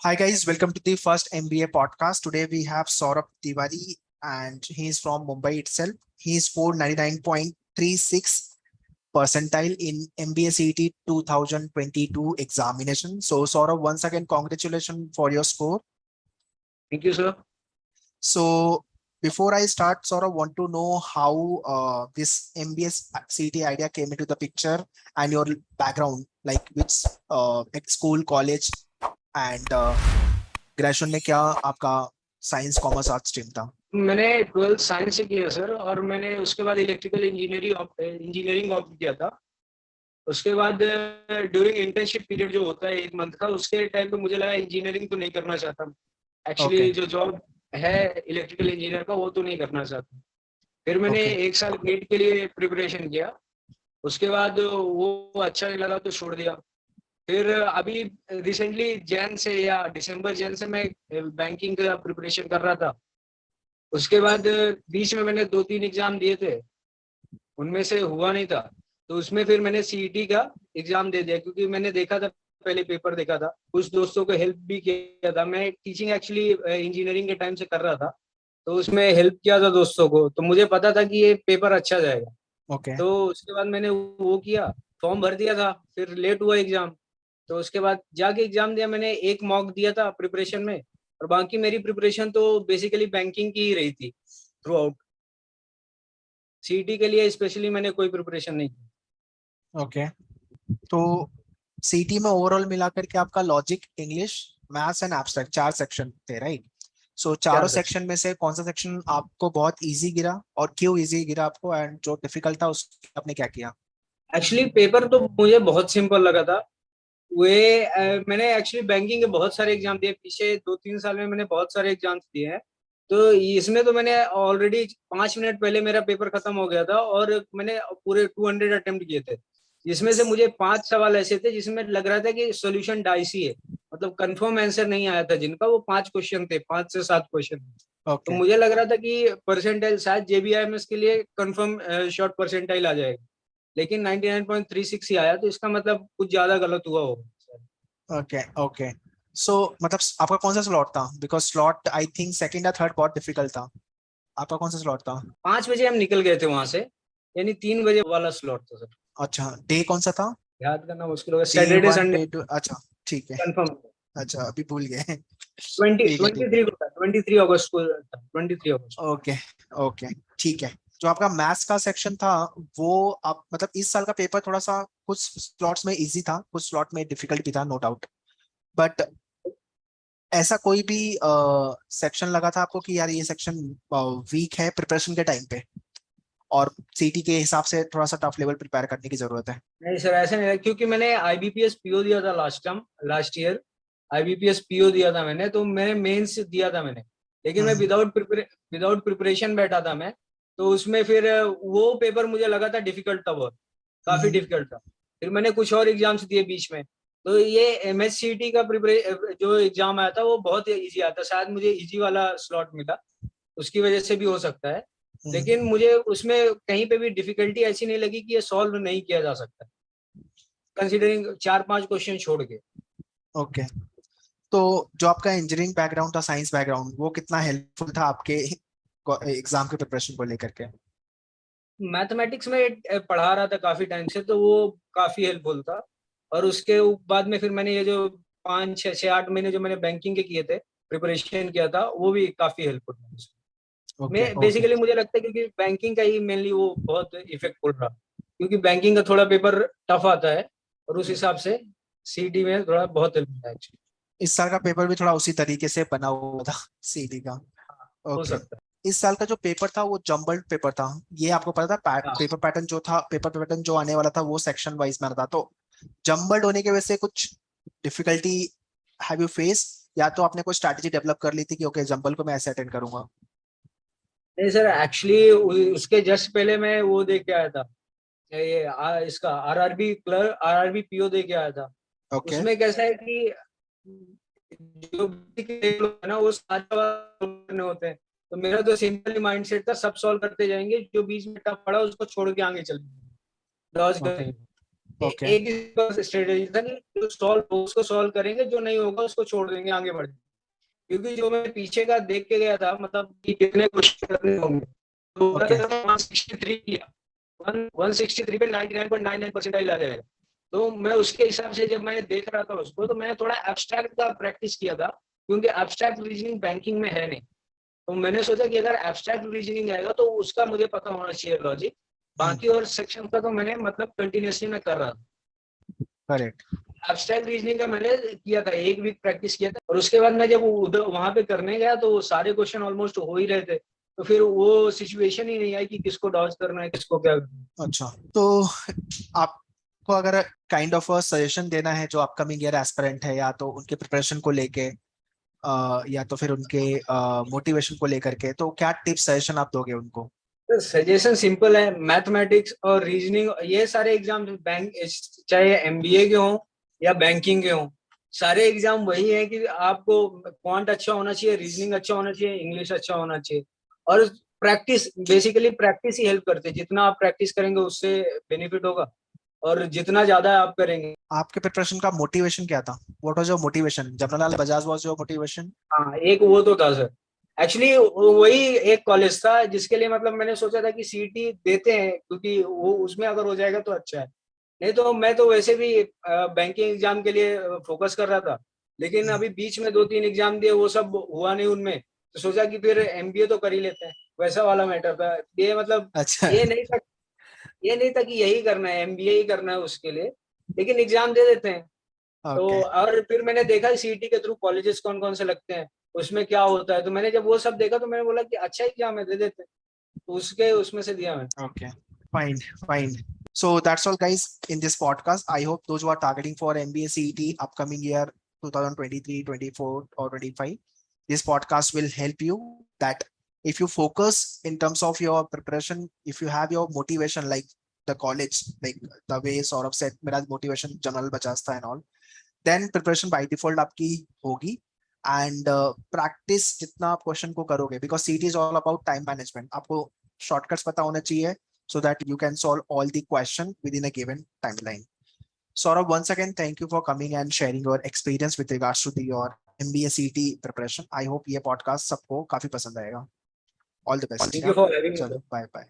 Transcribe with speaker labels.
Speaker 1: Hi guys, welcome to the first MBA podcast. Today we have Saurabh Tiwari and he is from Mumbai itself. He is 499.36 percentile in MBA CET 2022 examination. So Saurabh, once again, congratulations for your score.
Speaker 2: Thank you, sir.
Speaker 1: So before I start, Saurabh, want to know how this MBA CET idea came into the picture and your background, like which school, college and graduation में क्या आपका science commerce arts stream था?
Speaker 2: मैंने 12th science से किया sir, और मैंने उसके बाद इलेक्ट्रिकल इंजीनियरिंग ऑप्ट किया था। उसके बाद ड्यूरिंग इंटर्नशिप पीरियड जो होता है 1 मंथ का, उसके टाइम पे मुझे लगा इंजीनियरिंग तो नहीं करना चाहता।
Speaker 1: ओके
Speaker 2: एक्चुअली जो जॉब है इलेक्ट्रिकल इंजीनियर का वो तो नहीं करना चाहता। फिर मैंने
Speaker 1: ओके
Speaker 2: 1 साल गेट के लिए प्रिपरेशन किया। उसके बाद वो अच्छा नहीं लगा तो छोड़ दिया। फिर अभी रिसेंटली जैन से या दिसंबर जैन से मैं बैंकिंग का प्रिपरेशन कर रहा था। उसके बाद बीच में मैंने 2-3 एग्जाम दिए थे, उनमें से हुआ नहीं था। तो उसमें फिर मैंने सीईटी का एग्जाम दे दिया, क्योंकि मैंने देखा था, पहले पेपर देखा था, कुछ दोस्तों को हेल्प भी किया था। मैं टीचिंग एक्चुअली इंजीनियरिंग के टाइम से कर रहा था, तो उसमें हेल्प किया था दोस्तों को, तो मुझे पता था कि ये पेपर अच्छा जाएगा।
Speaker 1: ओके
Speaker 2: तो उसके बाद मैंने वो किया, फॉर्म भर दिया था। फिर लेट हुआ एग्जाम, तो उसके बाद जाके एग्जाम दिया। मैंने एक मॉक दिया था प्रिपरेशन में, और बाकी मेरी प्रिपरेशन तो बेसिकली बैंकिंग की ही रही थी थ्रू आउट। सीईटी के लिए स्पेशली मैंने कोई प्रिपरेशन नहीं की।
Speaker 1: ओके। तो सीटी में ओवरऑल मिलाकर के आपका logic, English, maths and abstract 4 section थे, राइट? सो चारों
Speaker 2: 4 सेक्शन।
Speaker 1: सेक्शन में से कौन सा सेक्शन आपको बहुत इजी गिरा और क्यों इजी गिरा आपको, एंड जो डिफिकल्ट था उसके आपने क्या किया?
Speaker 2: एक्चुअली पेपर तो मुझे बहुत सिंपल लगा था। वे मैंने एक्चुअली बैंकिंग के बहुत सारे एग्जाम दिए, पीछे 2-3 साल में मैंने बहुत सारे एग्जाम्स दिए हैं। तो इसमें तो मैंने ऑलरेडी 5 मिनट पहले मेरा पेपर खत्म हो गया था, और मैंने पूरे 200 अटेम्प्ट किए थे। जिसमें से मुझे 5 सवाल ऐसे थे जिसमें लग रहा था कि सोल्यूशन डाइसी है, मतलब कंफर्म आंसर नहीं आया था जिनका। वो 5 क्वेश्चन थे, 5 से 7 क्वेश्चन। तो
Speaker 1: ओके
Speaker 2: मुझे लग रहा था कि परसेंटाइल शायद जेबीआईएमएस के लिए कंफर्म शॉर्ट परसेंटाइल आ जाएगा, लेकिन 99.36 ही आया। तो इसका मतलब कुछ ज्यादा गलत हुआ होगा।
Speaker 1: Okay okay. सो मतलब आपका कौन सा स्लॉट था? Because slot I think second या थर्ड बहुत डिफिकल्ट था। आपका कौन सा स्लॉट था?
Speaker 2: 5 बजे हम निकल गए थे वहां से, यानी 3 बजे वाला स्लॉट था सर।
Speaker 1: अच्छा, डे कौन सा था?
Speaker 2: याद करना मुश्किल होगा,
Speaker 1: day
Speaker 2: Saturday
Speaker 1: one,
Speaker 2: Sunday
Speaker 1: day two, अच्छा ठीक है।
Speaker 2: कंफर्म।
Speaker 1: अच्छा अभी भूल गए।
Speaker 2: ट्वेंटी
Speaker 1: ठीक है
Speaker 2: ट्वेंटी
Speaker 1: ठीक है।
Speaker 2: थ्री को था, 23 अगस्त को था, 23 अगस्त।
Speaker 1: ओके ओके ठीक है। जो आपका मैथ्स का सेक्शन था, वो आप मतलब इस साल का पेपर थोड़ा सा कुछ स्लॉट्स में इजी था, कुछ स्लॉट में डिफिकल्ट भी था, नो डाउट। बट ऐसा कोई भी सेक्शन लगा था आपको कि यार ये सेक्शन वीक है प्रिपरेशन के टाइम पे, और सीटी के हिसाब से थोड़ा सा टफ लेवल प्रिपेयर करने की जरूरत है?
Speaker 2: नहीं सर, ऐसा नहीं है, क्योंकि मैंने आईबीपीएस पीओ दिया था लास्ट ईयर। आईबीपीएस पीओ दिया था मैंने, तो मैंने मेंस दिया था मैंने। लेकिन मैं
Speaker 1: हम्म
Speaker 2: विदाउट प्रिपरेशन बैठा था मैं। तो उसमें फिर वो पेपर मुझे लगा था डिफिकल्ट था, बहुत काफी
Speaker 1: हम्म
Speaker 2: डिफिकल्ट था। फिर मैंने कुछ और एग्जाम्स दिए बीच में। तो ये एमएससीटी का जो एग्जाम आया था वो बहुत इजी आता, शायद मुझे इजी वाला स्लॉट मिला, उसकी वजह से भी हो सकता है। लेकिन
Speaker 1: हम्म।
Speaker 2: मुझे उसमें कहीं पे भी डिफिकल्टी ऐसी नहीं लगी कि ये सॉल्व नहीं किया जा सकता, कंसीडरिंग 4-5 क्वेश्चन छोड़ के।
Speaker 1: ओके। तो जो आपका इंजीनियरिंग बैकग्राउंड था, साइंस बैकग्राउंड, वो कितना हेल्पफुल था आपके एग्जाम के प्रिपरेशन को लेकर के?
Speaker 2: मैथमेटिक्स में पढ़ा रहा था काफी टाइम से, तो वो काफी हेल्पफुल था। और उसके बाद में फिर मैंने ये जो 5-6-8 महीने जो मैंने बैंकिंग के किए थे, प्रिपरेशन किया था, वो भी काफी हेल्पफुल था।
Speaker 1: ओके
Speaker 2: मैं
Speaker 1: ओके।
Speaker 2: बेसिकली मुझे लगता है क्योंकि बैंकिंग का ही मेनली वो बहुत इफेक्टफुल रहा, क्योंकि बैंकिंग का थोड़ा पेपर टफ आता है, और उस हिसाब से सीडी में थोड़ा बहुत हेल्प होता है actually।
Speaker 1: इस साल का पेपर भी थोड़ा उसी तरीके से बना हुआ था, सीडी का।
Speaker 2: हाँ, हो
Speaker 1: ओके।
Speaker 2: सकता
Speaker 1: इस साल का जो पेपर था वो जम्बल्ड पेपर था, ये आपको पता था?
Speaker 2: है। हाँ,
Speaker 1: पेपर पैटर्न जो था, पेपर पैटर्न जो आने वाला था वो सेक्शन वाइज में था, तो जम्बल्ड होने की वजह से कुछ डिफिकल्टी हैव यू फेस, या तो आपने कोई स्ट्रैटेजी डेवलप कर ली थी कि ओके जम्बल को मैं ऐसे अटेंड करूंगा?
Speaker 2: नहीं सर, एक्चुअली उसके जस्ट पहले मैं वो दे के आया था, इसका आरआरबी क्लर्क, आरआरबी पीओ दे के आया था।
Speaker 1: ओके
Speaker 2: उसमें कैसा है कि जो basic लोग है ना, वो सारे करने होते हैं। तो मेरा तो सिंपल माइंडसेट था, सब सॉल्व करते जाएंगे, जो बीच में टफ पड़ा उसको छोड़ के आगे चलेंगे, डॉज
Speaker 1: ओके
Speaker 2: करेंगे।
Speaker 1: Okay.
Speaker 2: एक ही स्ट्रेटेजी था कि जो सॉल्व उसको सॉल्व करेंगे, जो नहीं होगा उसको छोड़ देंगे, आगे बढ़ जाएंगे। क्योंकि जो मैं पीछे का देख के गया था, मतलब कि कितने क्वेश्चन करने होंगे, तो
Speaker 1: Okay.
Speaker 2: 163 किया, 163 पे 99.99 परसेंटाइल आ जाएगा। तो मैं उसके हिसाब से जब मैंने देख रहा था उसको, तो मैंने थोड़ा एब्स्ट्रैक्ट का प्रैक्टिस किया था, क्योंकि एब्स्ट्रैक्ट रीजनिंग बैंकिंग में है नहीं। तो मैंने सोचा कि अगर एब्स्ट्रैक्ट रीजनिंग आएगा तो उसका मुझे पता होना चाहिए लॉजिक, बाकी और सेक्शन का तो मैंने मतलब कंटिन्यूअसली मैं कर रहा था।
Speaker 1: Correct.
Speaker 2: एब्स्ट्रैक्ट रीजनिंग का मैंने किया था, 1 वीक प्रैक्टिस किया था, और उसके बाद मैं जब उधर वहां पे करने गया तो सारे क्वेश्चन ऑलमोस्ट हो ही रहे थे, तो फिर वो सिचुएशन ही नहीं आई कि किसको डॉज करना है, किसको क्या करना है।
Speaker 1: अच्छा, तो आपको अगर काइंड ऑफ सजेशन देना है जो अपकमिंग ईयर एस्पिरेंट है, या तो उनके प्रिपरेशन को लेके या तो फिर उनके मोटिवेशन को लेकर के, तो क्या टिप्स सजेशन आप दोगे उनको?
Speaker 2: सजेशन सिंपल है, मैथमेटिक्स और रीजनिंग ये सारे एग्जाम, बैंक चाहे एमबीए के हों या बैंकिंग के हों, सारे एग्जाम वही है कि आपको क्वांट अच्छा होना चाहिए, रीजनिंग अच्छा होना चाहिए, इंग्लिश अच्छा होना चाहिए, और प्रैक्टिस, बेसिकली प्रैक्टिस ही हेल्प करते हैं। जितना आप प्रैक्टिस करेंगे उससे बेनिफिट होगा, और जितना ज्यादा आप करेंगे।
Speaker 1: आपके प्रिपरेशन का मोटिवेशन क्या था? What was your motivation? Jawaharlal Bajaj was your motivation?
Speaker 2: हाँ, एक वो तो था सर। एक्चुअली वही एक कॉलेज था जिसके लिए मतलब मैंने सोचा था कि सीईटी देते हैं, क्योंकि वो उसमें अगर हो जाएगा तो अच्छा है। नहीं तो मैं तो वैसे भी बैंकिंग एग्जाम के लिए फोकस कर रहा था, लेकिन अभी बीच में 2-3 एग्जाम दिए, वो सब हुआ नहीं उनमें, तो सोचा कि फिर एमबीए तो कर ही लेते हैं। वैसा वाला मैटर था ये, मतलब
Speaker 1: अच्छा।
Speaker 2: ये नहीं था ये नहीं था कि यही करना है, एमबीए ही करना है उसके लिए, लेकिन एग्जाम दे देते हैं। तो
Speaker 1: ओके।
Speaker 2: और फिर मैंने देखा सीईटी के थ्रू कॉलेजेस कौन कौन से लगते हैं, उसमें क्या होता है, तो मैंने जब वो सब देखा तो मैंने बोला कि अच्छा एग्जाम है, दे देते हैं, तो उसके उसमें से दिया मैं।
Speaker 1: Okay, fine, fine. So that's all, guys, in this podcast. I hope those who are targeting for MBA CET upcoming year 2023, 24, or 25, this podcast will help you that if you focus in terms of your preparation, if you have your motivation like the college, like the way Saurabh said, मेरा motivation general बचास था and all, then preparation by default आपकी होगी. And practice जितना आप question को करोगे, because CET is all about time management. आपको shortcuts पता होना चाहिए so that you can solve all the question within a given timeline. Saurabh, once again, thank you for coming and sharing your experience with regards to your MBA CET preparation. I hope ये podcast सबको काफी पसंद आएगा. All the best.
Speaker 2: Thank you
Speaker 1: Yeah.
Speaker 2: For having me.
Speaker 1: चलो, bye bye.